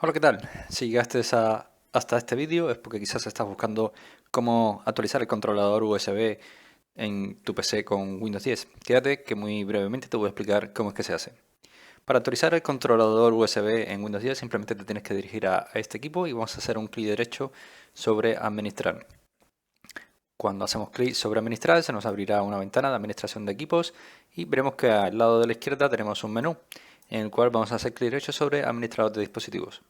Hola, ¿qué tal? Si llegaste hasta este vídeo es porque quizás estás buscando cómo actualizar el controlador USB en tu PC con Windows 10. Quédate que muy brevemente te voy a explicar cómo es que se hace. Para actualizar el controlador USB en Windows 10 simplemente te tienes que dirigir a este equipo y vamos a hacer un clic derecho sobre administrar. Cuando hacemos clic sobre administrar se nos abrirá una ventana de administración de equipos y veremos que al lado de la izquierda tenemos un menú en el cual vamos a hacer clic derecho sobre administrador de dispositivos.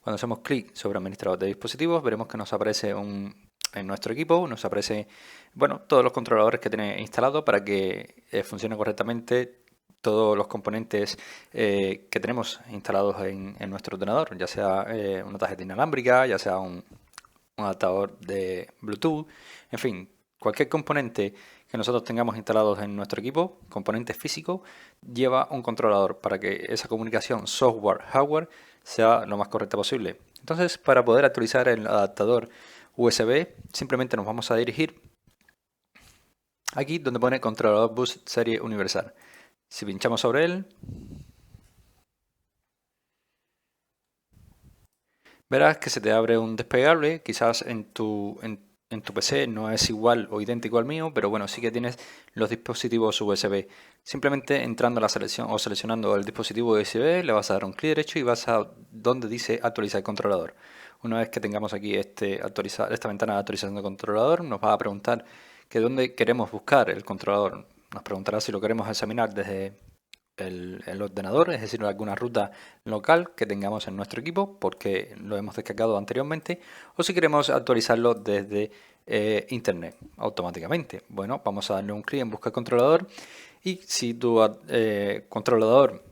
Cuando hacemos clic sobre administrador de dispositivos, veremos que nos aparece en nuestro equipo, nos aparece, bueno, todos los controladores que tiene instalado para que funcione correctamente todos los componentes que tenemos instalados en nuestro ordenador, ya sea una tarjeta inalámbrica, ya sea un adaptador de Bluetooth, en fin, cualquier componente que nosotros tengamos instalados en nuestro equipo, componente físico, lleva un controlador para que esa comunicación software-hardware sea lo más correcta posible. Entonces, para poder actualizar el adaptador USB, simplemente nos vamos a dirigir aquí donde pone controlador bus serie universal. Si pinchamos sobre él, verás que se te abre un desplegable, quizás en tu PC no es igual o idéntico al mío, pero bueno, sí que tienes los dispositivos USB. Simplemente entrando a la selección o seleccionando el dispositivo USB, le vas a dar un clic derecho y vas a donde dice actualizar el controlador. Una vez que tengamos aquí esta ventana de actualización de controlador, nos va a preguntar que dónde queremos buscar el controlador. Nos preguntará si lo queremos examinar desde el ordenador, es decir, alguna ruta local que tengamos en nuestro equipo porque lo hemos descargado anteriormente, o si queremos actualizarlo desde internet automáticamente. Bueno, vamos a darle un clic en buscar controlador y si tu controlador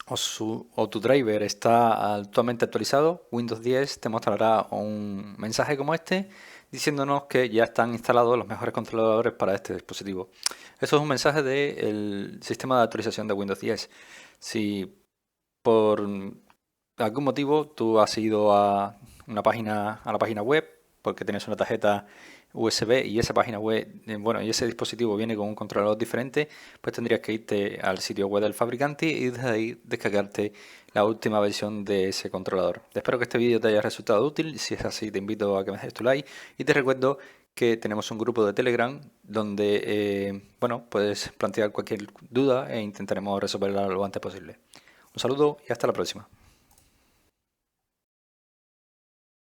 o tu driver está actualmente actualizado, Windows 10 te mostrará un mensaje como este diciéndonos que ya están instalados los mejores controladores para este dispositivo. Eso es un mensaje del sistema de actualización de Windows 10. Si por algún motivo tú has ido a la página web porque tienes una tarjeta USB y esa página web, bueno, y ese dispositivo viene con un controlador diferente, pues tendrías que irte al sitio web del fabricante y desde ahí descargarte la última versión de ese controlador. Espero que este vídeo te haya resultado útil. Si es así, te invito a que me dejes tu like y te recuerdo que tenemos un grupo de Telegram donde bueno, puedes plantear cualquier duda e intentaremos resolverla lo antes posible. Un saludo y hasta la próxima.